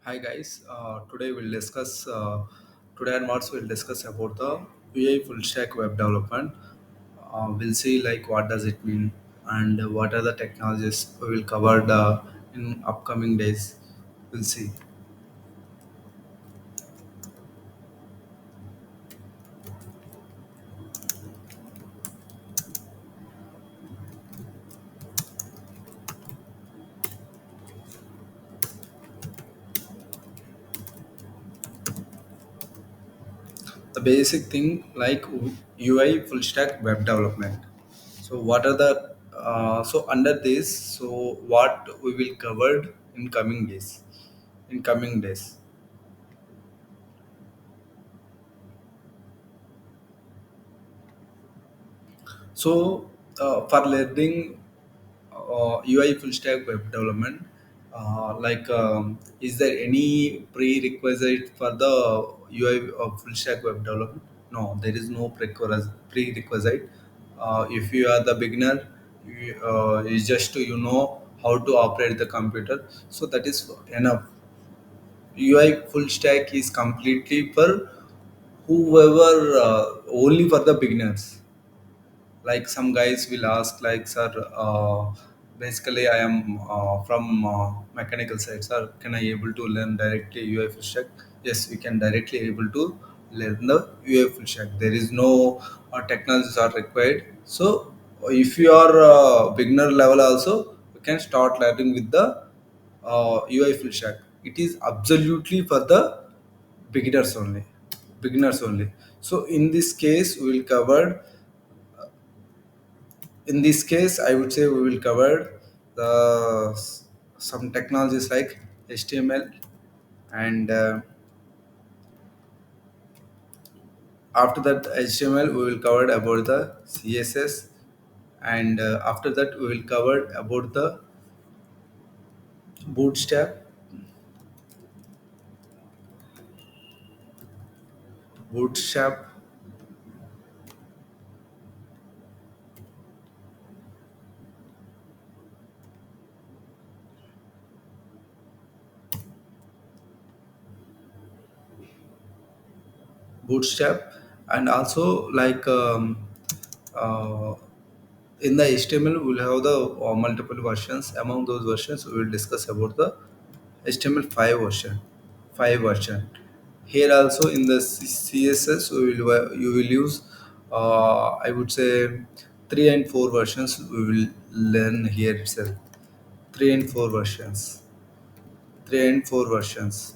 Hi guys, today we'll discuss today onwards we'll discuss about the UI full stack web development. We'll see like what does it mean and what are the technologies we will cover in upcoming days. We'll see. The basic thing like UI full stack web development. So what are the so under this so what we will cover in coming days. In coming days. So, for learning UI full stack web development, is there any prerequisite for the UI full stack web development? No, there is no prerequisite. If you are the beginner, it's just you know how to operate the computer, so that is enough. UI full stack is completely for whoever, only for the beginners. Like some guys will ask like, sir, basically I am from mechanical side, sir, can I able to learn directly UI full stack? Yes, we can directly able to learn the UI full stack. There is no technologies are required. So if you are beginner level also, you can start learning with the UI full stack. It is absolutely for the beginners only. Beginners only. So in this case we will cover, in this case I would say we will cover the some technologies like HTML, and after that HTML we will cover about the CSS, and after that we will cover about the bootstrap. bootstrap bootstrap and also uh, in the HTML we'll have the multiple versions. Among those versions we will discuss about the HTML5 version. 5 version. Here also in the CSS we will you will use, I would say 3 and 4 versions we will learn here itself. 3 and 4 versions. 3 and 4 versions.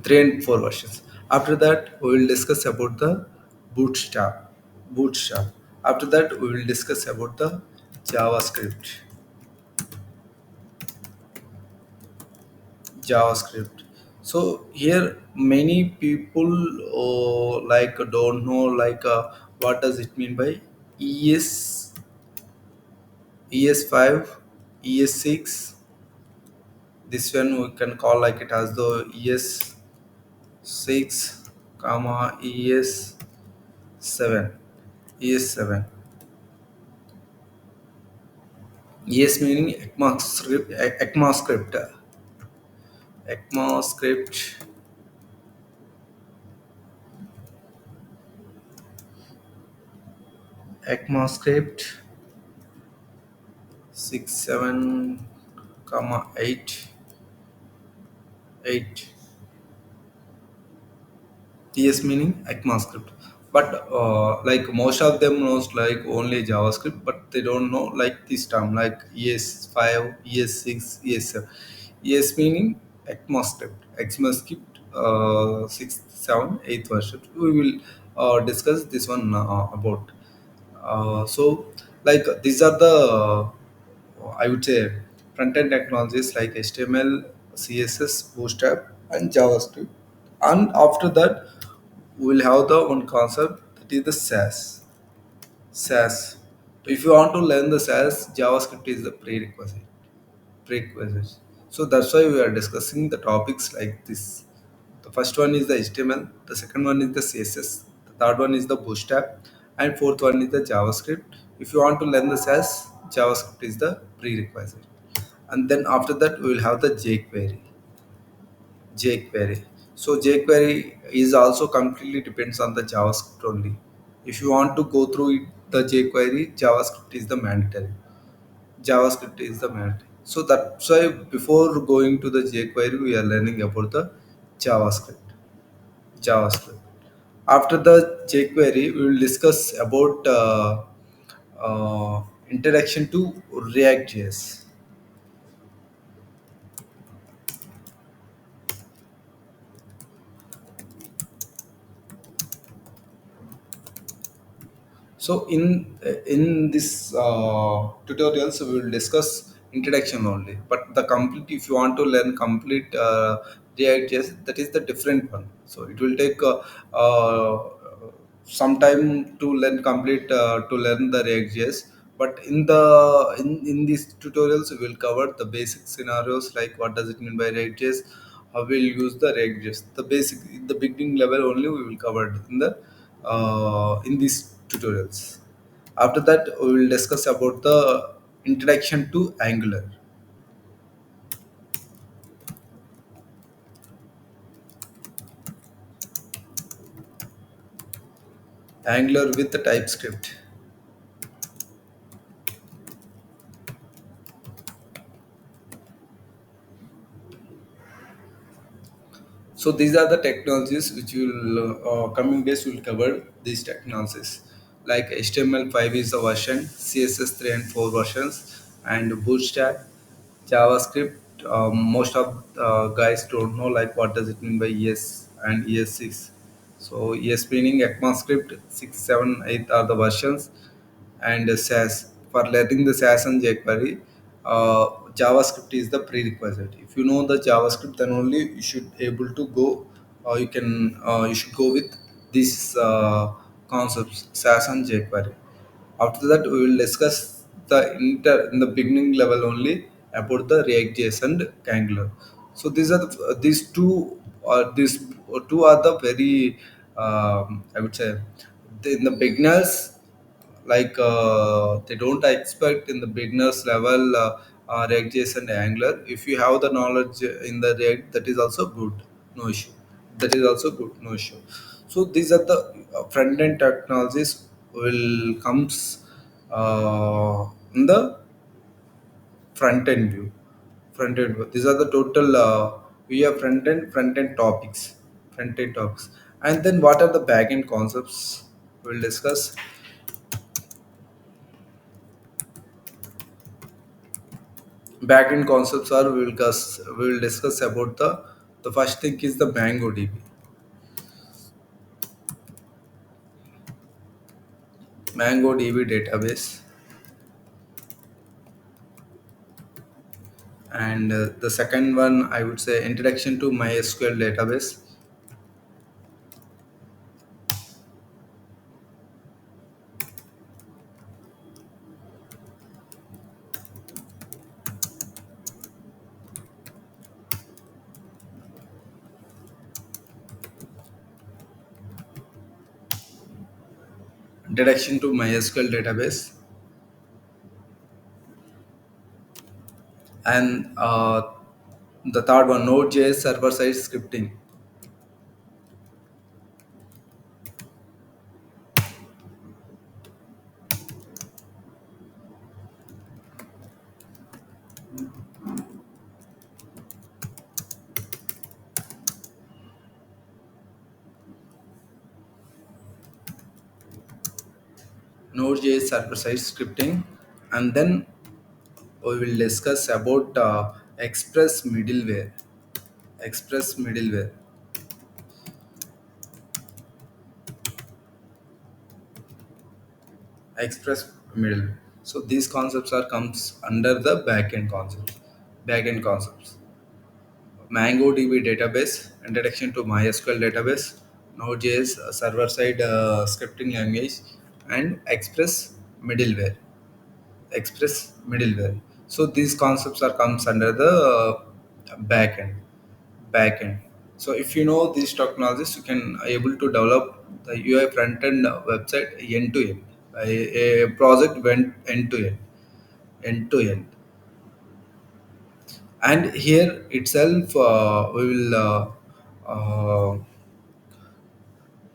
3 and 4 versions. After that we will discuss about the bootstrap. Bootstrap. After that we will discuss about the JavaScript. JavaScript. So here many people don't know what does it mean by ES, ES5, ES6. This one we can call like it as the ES6, comma ES7, ES7. ES meaning ECMAScript, ECMAScript, ECMAScript, ECMAScript 6, 7, comma 8. TS meaning ECMAScript. But most of them knows like only JavaScript, but they don't know like this term like ES5, ES6, ES7. ES meaning ECMAScript. ECMAScript 6, 7, 8 version. We will discuss this one about. So these are the I would say front end technologies like HTML, CSS, Bootstrap, and JavaScript. And after that, we'll have the one concept that is the SAS. SAS. If you want to learn the SAS, JavaScript is the prerequisite. Prerequisite. So that's why we are discussing the topics like this. The first one is the HTML, the second one is the CSS, the third one is the Bootstrap, and fourth one is the JavaScript. If you want to learn the SAS, JavaScript is the prerequisite. and then after that we will have the jQuery. So jQuery is also completely depends on the JavaScript only. If you want to go through the jQuery, JavaScript is the mandatory. JavaScript is the mandatory. So that's why before going to the jQuery, we are learning about the JavaScript. JavaScript. After the jQuery, we will discuss about introduction to React.js. So in this tutorials we will discuss introduction only. But the complete, if you want to learn complete React.js, that is the different one. So it will take some time to learn complete to learn the React.js. But in these tutorials we will cover the basic scenarios like what does it mean by React.js, how we'll use the React.js. The basic, the beginning level only we will cover it in these tutorials. After that, we will discuss about the introduction to Angular. Angular with the TypeScript. So these are the technologies which will coming days will cover these technologies. Like HTML5 is the version, CSS 3 and 4 versions, and Bootstrap, JavaScript. Most of guys don't know like what does it mean by ES and ES6. So ES meaning ECMAScript 6, 7, 8 are the versions, and SAS. For learning the SAS and jQuery, JavaScript is the prerequisite. If you know the JavaScript, then only you should able to go. You should go with these concepts, SAS and jQuery. After that, we will discuss in the beginning level only about the React.js and Angular. So these two are the very I would say in the beginners, like they don't expect in the beginners level React.js and Angular. If you have the knowledge in the React, that is also good, no issue. That is also good, no issue. So these are the front end technologies will comes in the front end view. Front end view. These are the total we have front end topics, front end topics, and then what are the back end concepts? We'll discuss. Backend concepts are we will discuss about the first thing is the MongoDB database, and the second one I would say introduction to MySQL database, introduction to MySQL database, and the third one Node.js server side scripting. Node.js server side scripting, and then we will discuss about Express middleware. Express middleware. Express middleware. So these concepts are comes under the backend concepts. Backend concepts. MongoDB database, introduction to MySQL database, Node.js server-side scripting language, and middleware. Express middleware. So these concepts are comes under the backend. Backend. So if you know these technologies, you can able to develop the UI front end website end to end. A project went end to end, end to end. And here itself we will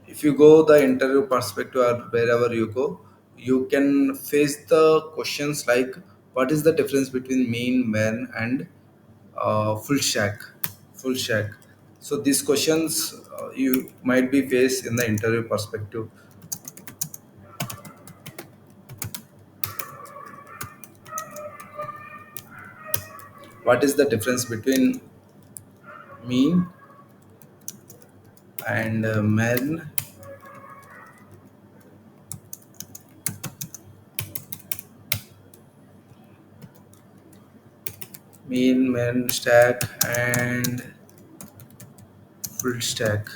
if you go the interview perspective or wherever you go, you can face the questions like what is the difference between mean, man, and full stack. So these questions you might be faced in the interview perspective. What is the difference between mean and man? Mean, man, stack, and full stack.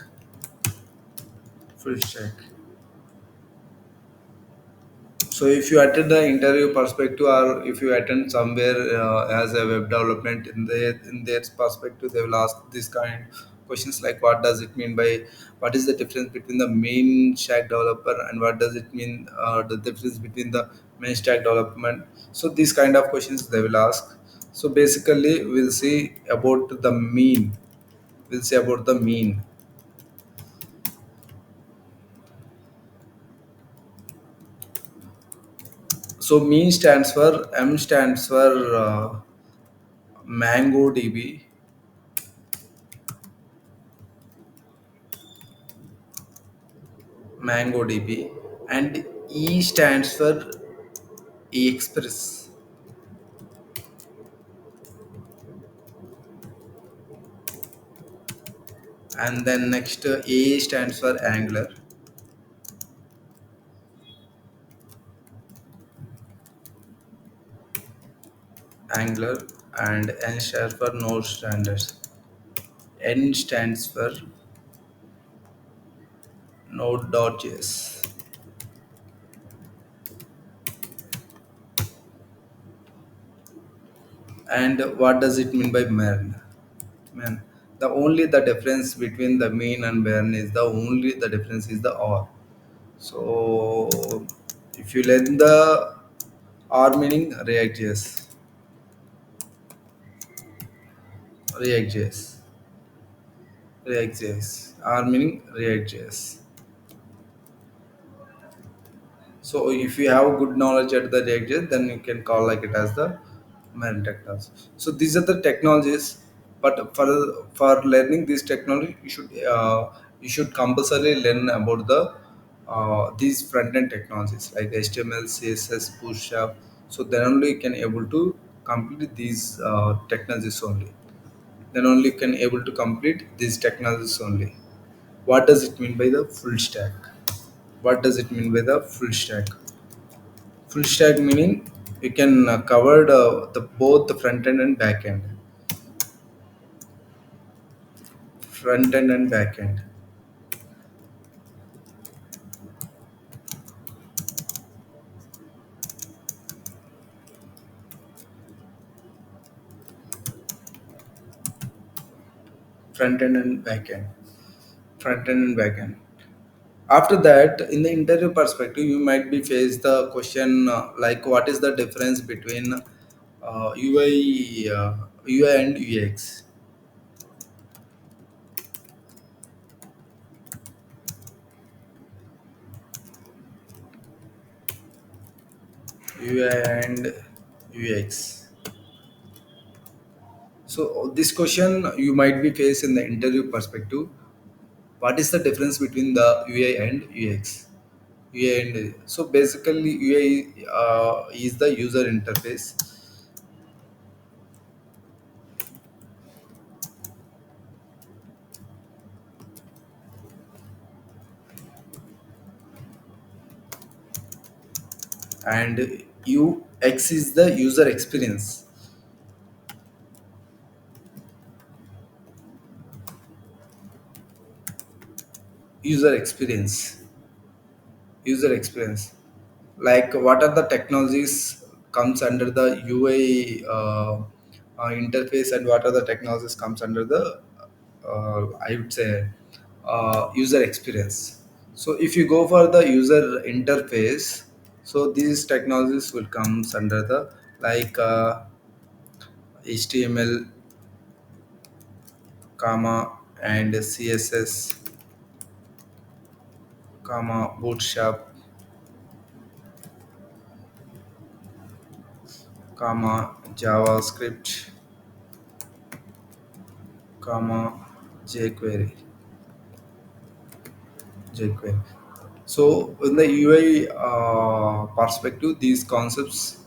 So if you attend the interview perspective, or if you attend somewhere as a web development, in their perspective, they will ask this kind questions like what does it mean by, what is the difference between the main stack developer, and what does it mean the difference between the main stack development. So these kind of questions they will ask. So basically we'll see about the mean. We'll see about the mean. So mean stands for, M stands for MongoDB, MongoDB, and E stands for Express, and then next A stands for Angular, and N stands for Node Standards. N stands for Node.js. And what does it mean by MERN? Man, the difference between the mean and MERN is the difference is the R. So if you learn the R meaning React.js, React.js, R meaning React.js. So if you have good knowledge at the React.js, then you can call like it as the main technology. So these are the technologies, but for learning this technology, you should compulsorily learn about the these front end technologies like HTML, CSS, Bootstrap. So then only you can able to complete these technologies only. Then only you can able to complete these technologies only. What does it mean by the full stack? What does it mean by the full stack? Full stack meaning you can cover the both the front end and back end. Front end and back end. Front end and back end. Front end and back end. After that, in the interview perspective, you might be faced the question like what is the difference between UI and UX. UI and UX. So this question you might be faced in the interview perspective. What is the difference between the UI and UX? UI and so basically UI is the user interface. And UX is the user experience. User experience. User experience. Like what are the technologies comes under the UI interface, and what are the technologies comes under the I would say user experience. So if you go for the user interface, so these technologies will comes under the like HTML. comma and css comma bootstrap comma javascript comma jquery jQuery. So in the UI perspective, these concepts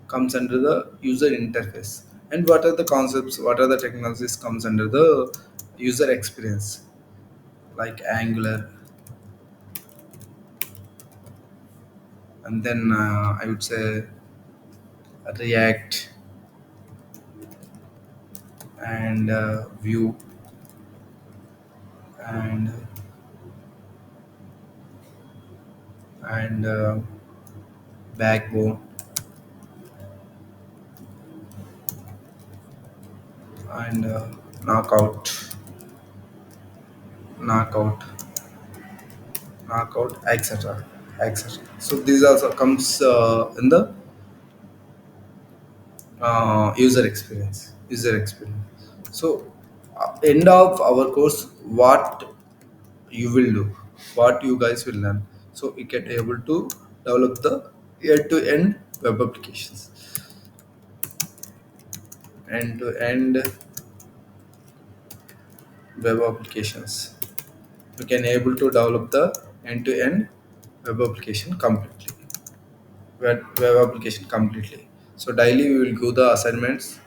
comes under the user interface. And what are the concepts? What are the technologies comes under the user experience? Like Angular, and then I would say React and Vue and and Backbone and Knockout, Knockout, Knockout, etc. etc. So these also comes in the user experience. So end of our course, what you will do, what you guys will learn, so you can able to develop the end to end web applications, end to end web applications. You can able to develop the end to end web application completely, web application completely. So daily we will do the assignments.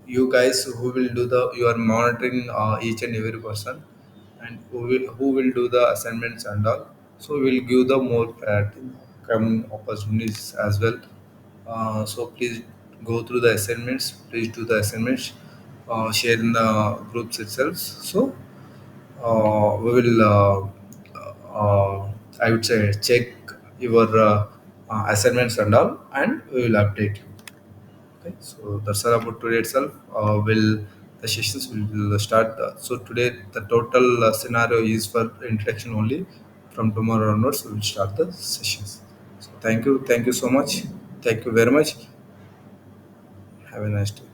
You guys who will do the, you are monitoring each and every person, and who will do the assignments and all. So we will give the more priority coming opportunities as well. So please go through the assignments. Please do the assignments. Share in the groups itself. So we will I would say check your assignments and all, and we will update you. Okay, so that's all about today itself. Will the sessions will start. So today the total scenario is for introduction only. From tomorrow onwards, we will start the sessions. So thank you so much. Thank you very much. Have a nice day.